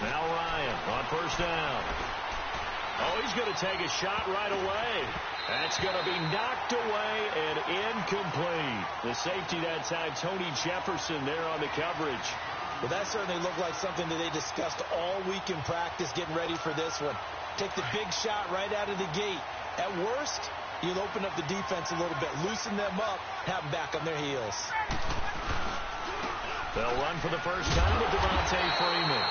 Now Ryan on first down. Oh, he's going to take a shot right away. That's going to be knocked away and incomplete. The safety that time, Tony Jefferson, there on the coverage. Well, that certainly looked like something that they discussed all week in practice, getting ready for this one. Take the big shot right out of the gate. At worst, you'll open up the defense a little bit, loosen them up, have them back on their heels. They'll run for the first time with Devontae Freeman.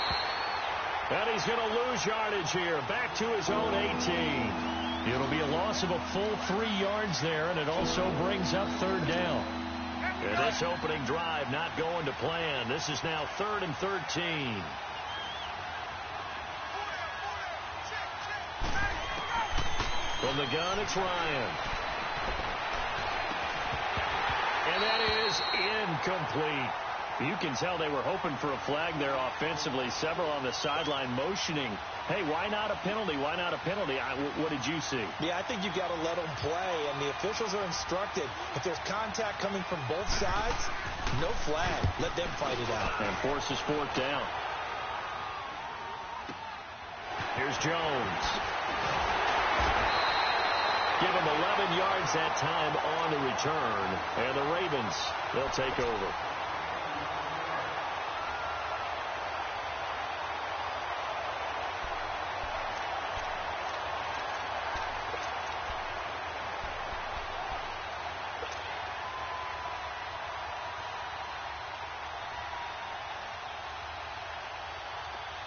And he's going to lose yardage here, back to his own 18. It'll be a loss of a full 3 yards there, and it also brings up third down. And this opening drive not going to plan. This is now 3rd and 13. From the gun, it's Ryan. And that is incomplete. You can tell they were hoping for a flag there offensively. Several on the sideline motioning, hey, why not a penalty? Why not a penalty? What did you see? Yeah, I think you've got to let them play, and the officials are instructed. If there's contact coming from both sides, no flag. Let them fight it out. And forces 4th down. Here's Jones. Give him 11 yards that time on the return. And the Ravens, they'll take over.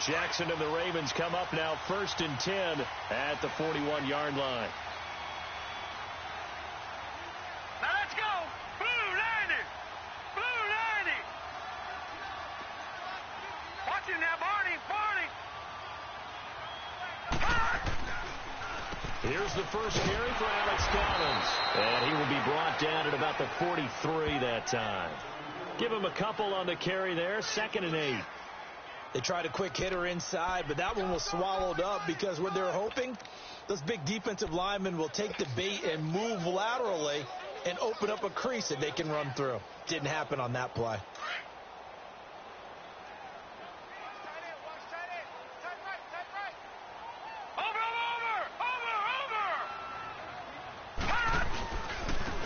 Jackson and the Ravens come up now 1st and 10 at the 41-yard line. Now let's go. Blue 90. Blue 90. Watch it now, Barney. Here's the first carry for Alex Collins. And he will be brought down at about the 43 that time. Give him a couple on the carry there. 2nd and 8. They tried a quick hitter inside, but that one was swallowed up because what they're hoping, those big defensive linemen will take the bait and move laterally and open up a crease that they can run through. Didn't happen on that play.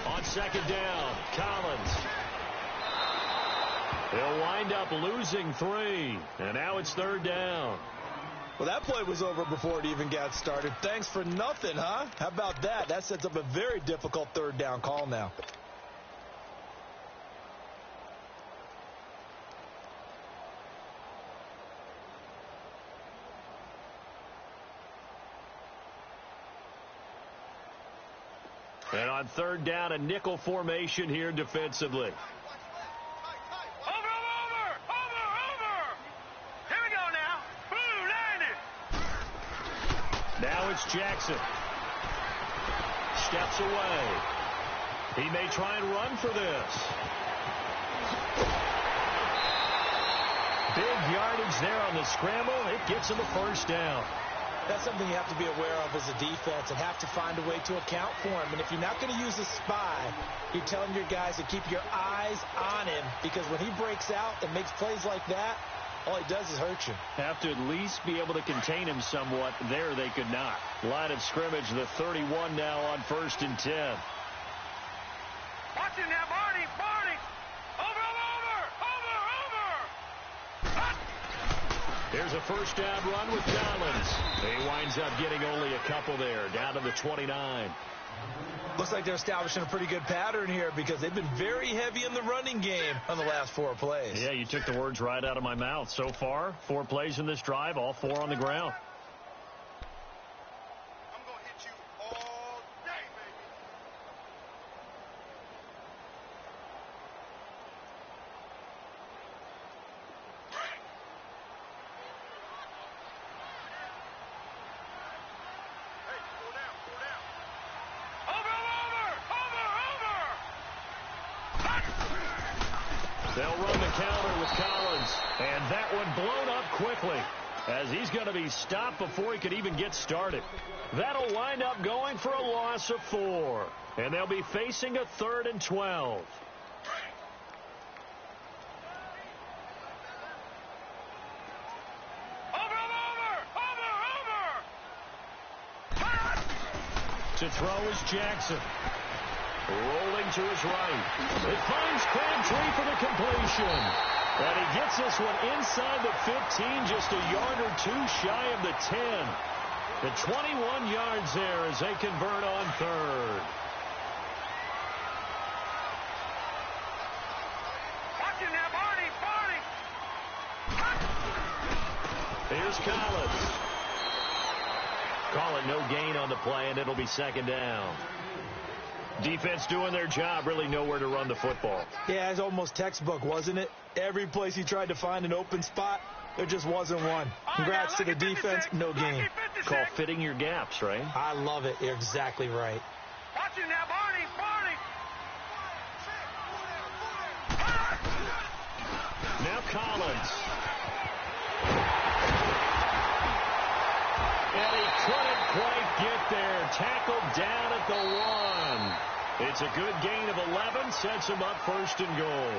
On 2nd down, Collins. They'll wind up losing 3, and now it's 3rd down. Well, that play was over before it even got started. Thanks for nothing, huh? How about that? That sets up a very difficult 3rd down call now. And on 3rd down, a nickel formation here defensively. Now it's Jackson. Steps away. He may try and run for this. Big yardage there on the scramble. It gets him a 1st down. That's something you have to be aware of as a defense and have to find a way to account for him. And if you're not going to use a spy, you're telling your guys to keep your eyes on him, because when he breaks out and makes plays like that, all he does is hurt you. Have to at least be able to contain him somewhat. There they could not. Line of scrimmage, the 31 now on 1st and 10. Watch him now, Barney. Over. There's a 1st down run with Collins. He winds up getting only a couple there, down to the 29. Looks like they're establishing a pretty good pattern here because they've been very heavy in the running game on the last 4 plays. Yeah, you took the words right out of my mouth. So far, 4 plays in this drive, all 4 on the ground. I'm going to hit you all day, baby. Hey, pull down. They'll run the counter with Collins. And that one blown up quickly as he's going to be stopped before he could even get started. That'll wind up going for a loss of 4. And they'll be facing a 3rd and 12. Over. To throw is Jackson. Rolling to his right. It finds Crabtree for the completion. And he gets this one inside the 15, just a yard or two shy of the 10. The 21 yards there as they convert on third. Watching now, Barney. Here's Collins. Call it no gain on the play, and it'll be second down. Defense doing their job, really nowhere to run the football. Yeah, it's almost textbook, wasn't it? Every place he tried to find an open spot, there just wasn't one. Congrats to the defense, no gain. Call fitting your gaps, right? I love it. You're exactly right. Watching now, Barney. Now Collins. And he couldn't quite get there. Tackled down at the 1. It's a good gain of 11. Sets him up first and goal.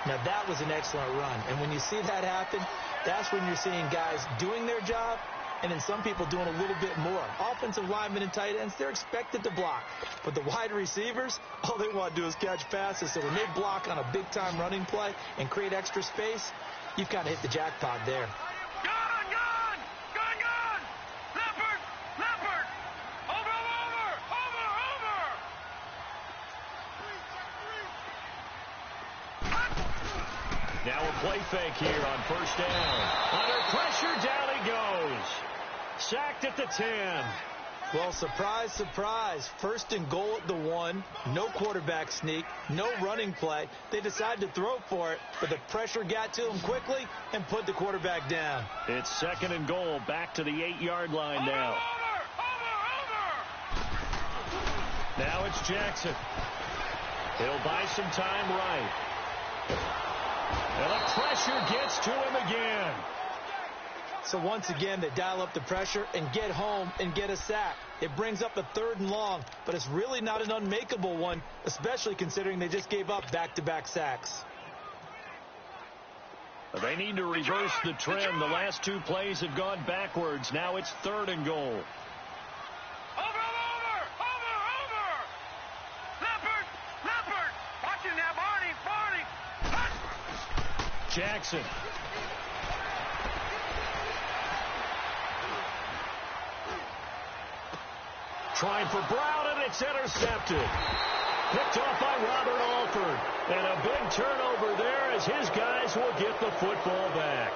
Now, that was an excellent run. And when you see that happen, that's when you're seeing guys doing their job and then some people doing a little bit more. Offensive linemen and tight ends, they're expected to block. But the wide receivers, all they want to do is catch passes. So when they block on a big-time running play and create extra space, you've kind of hit the jackpot there. Now a play fake here on first down. Under pressure, down he goes. Sacked at the 10. Well, surprise, surprise. First and goal at the 1. No quarterback sneak. No running play. They decided to throw for it, but the pressure got to him quickly and put the quarterback down. It's second and goal. Back to the 8-yard line now. Now it's Jackson. He'll buy some time right. And the pressure gets to him again. So once again, they dial up the pressure and get home and get a sack. It brings up a 3rd and long, but it's really not an unmakeable one, especially considering they just gave up back-to-back sacks. They need to reverse the trend. The last 2 plays have gone backwards. Now it's 3rd and goal. Jackson. Trying for Brown, and it's intercepted. Picked off by Robert Alford. And a big turnover there as his guys will get the football back.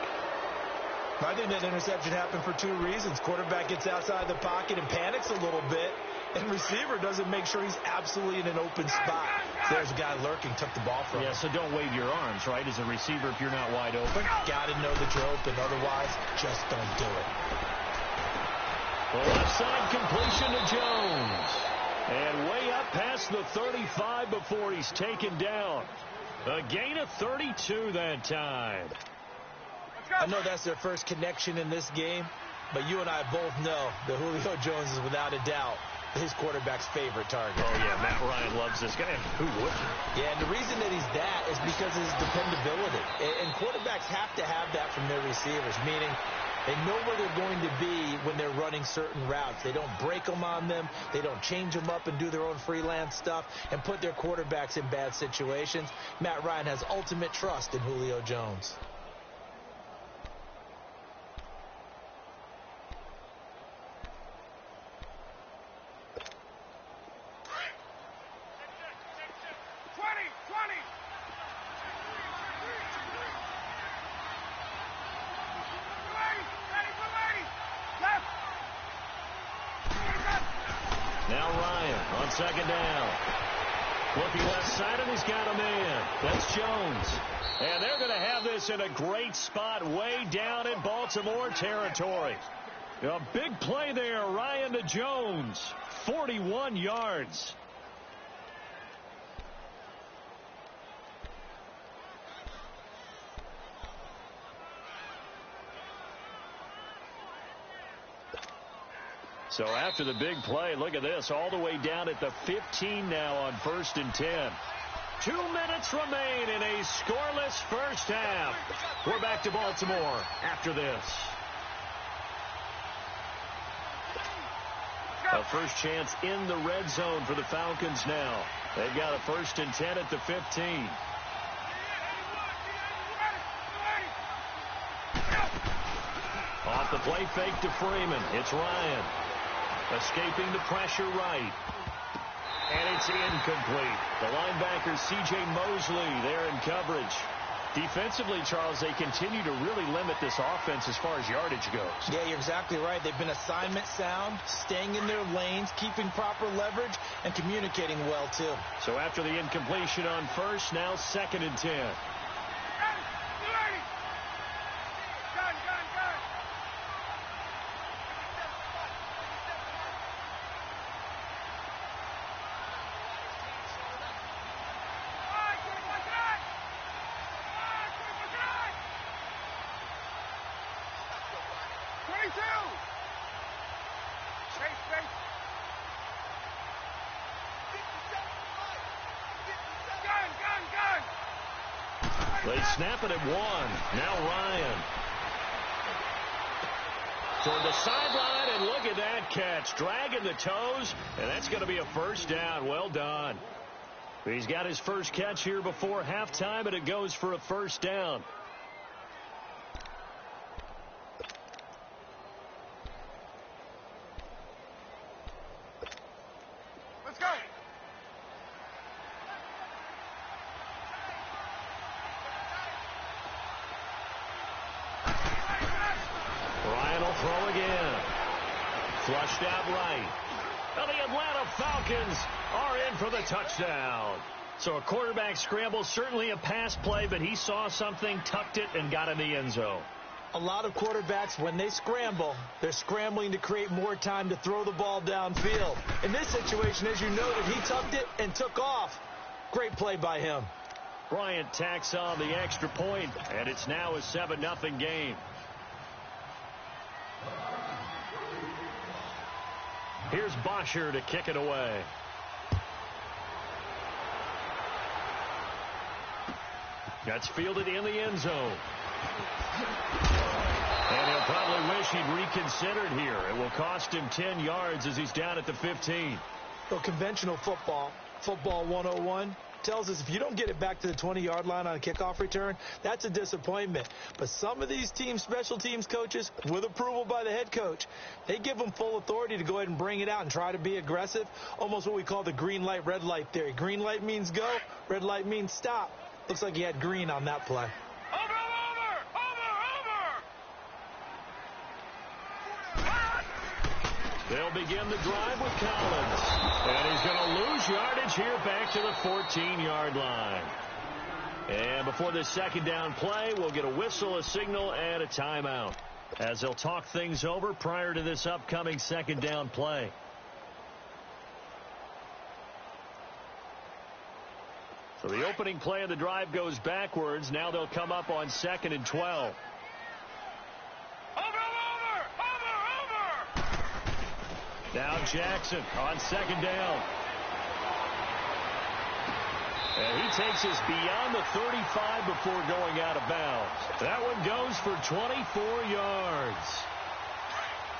I think that interception happened for 2 reasons. Quarterback gets outside the pocket and panics a little bit, and receiver doesn't make sure he's absolutely in an open spot. So there's a guy lurking, took the ball from him. Yeah, so don't wave your arms, right, as a receiver if you're not wide open. Got to know that you're open. Otherwise, just don't do it. The left side completion to Jones. And way up past the 35 before he's taken down. A gain of 32 that time. I know that's their first connection in this game, but you and I both know that Julio Jones is without a doubt his quarterback's favorite target. Oh, yeah, Matt Ryan loves this guy. Who wouldn't? Yeah, and the reason that he's that is because of his dependability. And quarterbacks have to have that from their receivers, meaning they know where they're going to be when they're running certain routes. They don't break them on them. They don't change them up and do their own freelance stuff and put their quarterbacks in bad situations. Matt Ryan has ultimate trust in Julio Jones. Now Ryan on second down. Looking left side, and he's got a man. That's Jones. And they're going to have this in a great spot way down in Baltimore territory. A big play there, Ryan to Jones. 41 yards. So after the big play, look at this, all the way down at the 15 now on 1st and 10. 2 minutes remain in a scoreless first half. We're back to Baltimore after this. A first chance in the red zone for the Falcons now. They've got a 1st and 10 at the 15. Off the play fake to Freeman. It's Ryan. Escaping the pressure right. And it's incomplete. The linebacker C.J. Mosley there in coverage. Defensively, Charles, they continue to really limit this offense as far as yardage goes. Yeah, you're exactly right. They've been assignment sound, staying in their lanes, keeping proper leverage, and communicating well, too. So after the incompletion on first, now 2nd and 10. They snap it at 1. Now Ryan. Toward the sideline, and look at that catch. Dragging the toes, and that's going to be a 1st down. Well done. He's got his first catch here before halftime, and it goes for a 1st down. Let's go. Ryan will throw again. Flushed out right. And the Atlanta Falcons are in for the touchdown. So a quarterback scramble, certainly a pass play, but he saw something, tucked it, and got in the end zone. A lot of quarterbacks, when they scramble, they're scrambling to create more time to throw the ball downfield. In this situation, as you noted, he tucked it and took off. Great play by him. Bryant tacks on the extra point, and it's now a 7-0 game. Here's Bosher to kick it away. That's fielded in the end zone. And he'll probably wish he'd reconsidered here. It will cost him 10 yards as he's down at the 15. Well, conventional football 101, tells us if you don't get it back to the 20-yard line on a kickoff return, that's a disappointment. But some of these special teams coaches, with approval by the head coach, they give them full authority to go ahead and bring it out and try to be aggressive, almost what we call the green light, red light theory. Green light means go, red light means stop. Looks like he had green on that play. They'll begin the drive with Collins. And he's going to lose yardage here back to the 14-yard line. And before this 2nd down play, we'll get a whistle, a signal, and a timeout, as they'll talk things over prior to this upcoming 2nd down play. So the opening play of the drive goes backwards. Now they'll come up on 2nd and 12. Now Jackson on 2nd down. And he takes us beyond the 35 before going out of bounds. That one goes for 24 yards.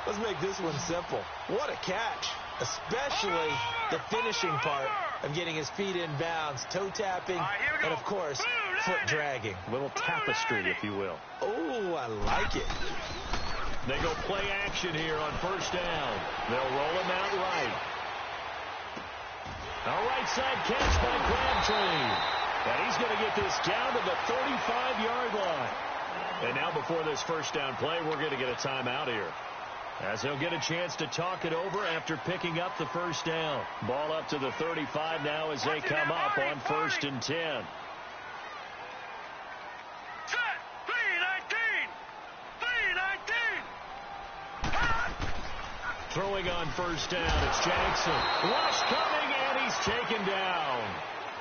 Let's make this one simple. What a catch, especially the finishing part of getting his feet in bounds, toe tapping, and, of course, foot dragging. A little tapestry, if you will. Oh, I like it. They go play action here on 1st down. They'll roll him out right. A right side catch by Crabtree. And he's going to get this down to the 35-yard line. And now before this 1st down play, we're going to get a timeout here, as they'll get a chance to talk it over after picking up the 1st down. Ball up to the 35 now as they come up on 1st and 10. Throwing on 1st down, it's Jackson. Rush coming, and he's taken down.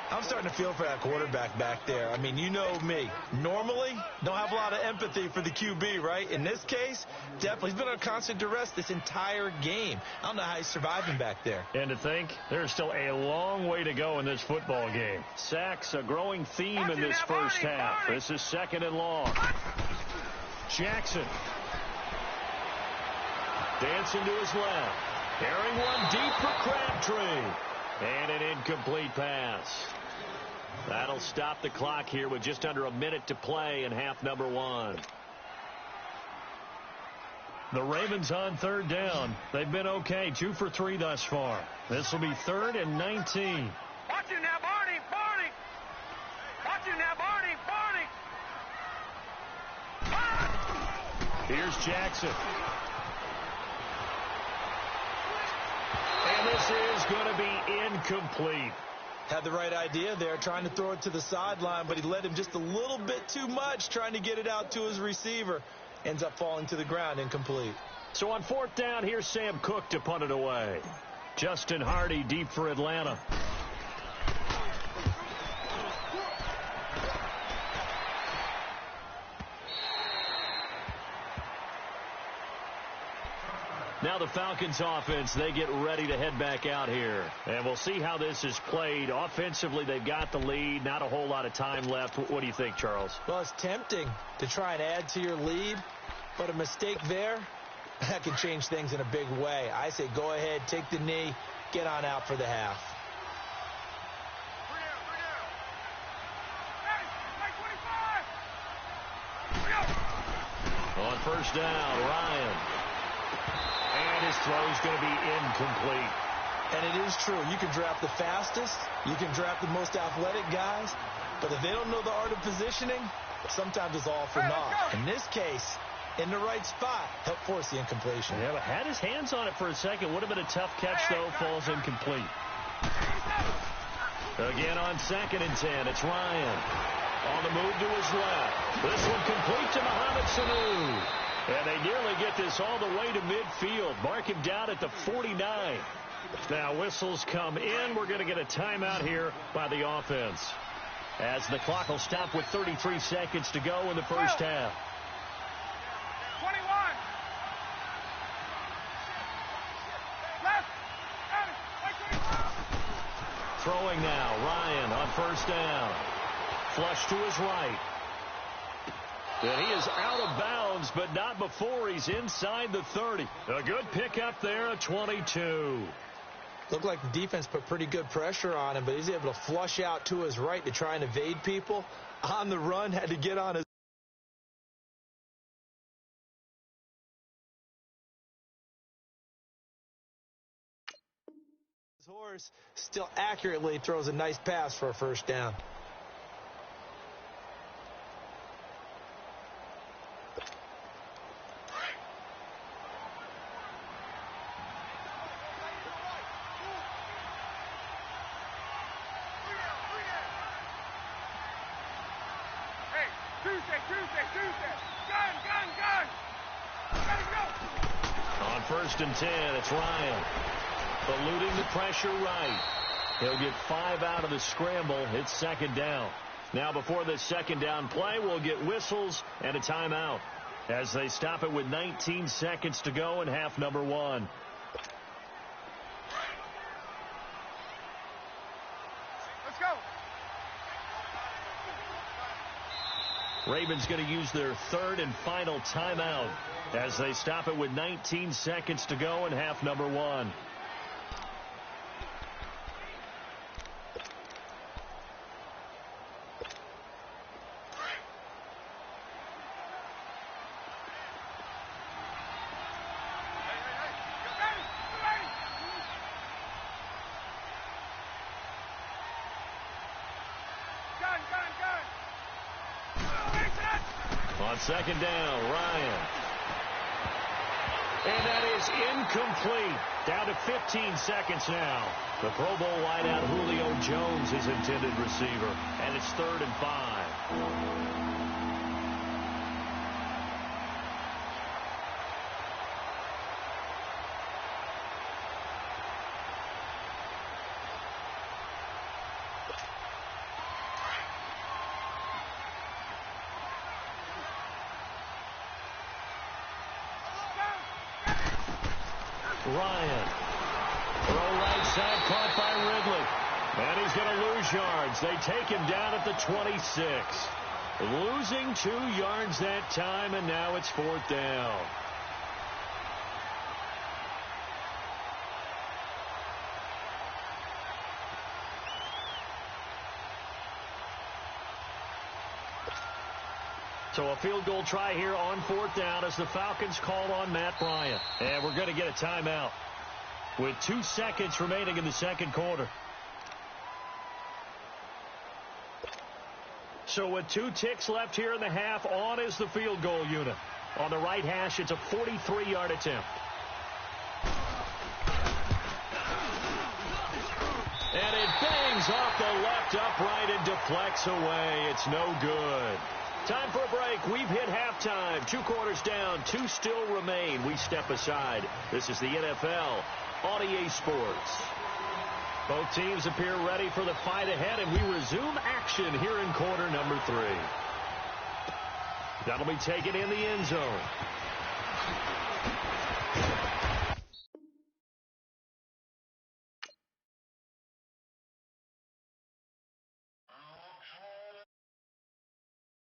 I'm starting to feel for that quarterback back there. I mean, you know me. Normally, don't have a lot of empathy for the QB, right? In this case, definitely. He's been on constant duress this entire game. I don't know how he's surviving back there. And to think, there's still a long way to go in this football game. Sacks, a growing theme in this first half. This is 2nd and long. Jackson. Dancing to his left. Carrying one deep for Crabtree. And an incomplete pass. That'll stop the clock here with just under a minute to play in half number one. The Ravens on third down. They've been okay, 2 for 3 thus far. This will be 3rd and 19. Watch it now, Barney, Barney. Watch it now, Barney, Barney. Here's Jackson. And this is going to be incomplete. Had the right idea there, trying to throw it to the sideline, but he led him just a little bit too much, trying to get it out to his receiver. Ends up falling to the ground, incomplete. So on 4th down, here's Sam Cook to punt it away. Justin Hardy deep for Atlanta. Now the Falcons offense, they get ready to head back out here. And we'll see how this is played. Offensively, they've got the lead. Not a whole lot of time left. What do you think, Charles? Well, it's tempting to try and add to your lead, but a mistake there, that can change things in a big way. I say go ahead, take the knee, get on out for the half. On 1st down, Ryan. And his throw is going to be incomplete. And it is true. You can draft the fastest. You can draft the most athletic guys. But if they don't know the art of positioning, sometimes it's all for naught. In this case, in the right spot, helped force the incompletion. Yeah, but had his hands on it for a second. Would have been a tough catch, though. Falls incomplete. Again on 2nd and 10. It's Ryan. On the move to his left. This one complete to Mohamed Sanu. And they nearly get this all the way to midfield. Mark him down at the 49. Now whistles come in. We're going to get a timeout here by the offense, as the clock will stop with 33 seconds to go in the first half. 21. Left. Throwing now. Ryan on 1st down. Flush to his right. And he is out of bounds, but not before he's inside the 30. A good pickup there at 22. Looked like the defense put pretty good pressure on him, but he's able to flush out to his right to try and evade people. On the run, had to get on his horse. Still accurately throws a nice pass for a 1st down. Tuesday. Gun. Ready to go. On 1st and 10, it's Ryan. Eluding the pressure right. He'll get 5 out of the scramble. It's 2nd down. Now before this 2nd down play, we'll get whistles and a timeout, as they stop it with 19 seconds to go in half number one. Let's go. Ravens going to use their 3rd and final timeout, as they stop it with 19 seconds to go in half number one. On 2nd down, Ryan. And that is incomplete. Down to 15 seconds now. The Pro Bowl wideout Julio Jones, his intended receiver. And it's 3rd and 5. Ryan. Throw right side, caught by Ridley. And he's going to lose yards. They take him down at the 26. Losing 2 yards that time, and now it's 4th down. So a field goal try here on 4th down as the Falcons call on Matt Bryant. And we're going to get a timeout with 2 seconds remaining in the second quarter. So with 2 ticks left here in the half, on is the field goal unit. On the right hash, it's a 43-yard attempt. And it bangs off the left upright and deflects away. It's no good. Time for a break. We've hit halftime. 2 quarters down. 2 still remain. We step aside. This is the NFL on EA Sports. Both teams appear ready for the fight ahead, and we resume action here in quarter number 3. That'll be taken in the end zone.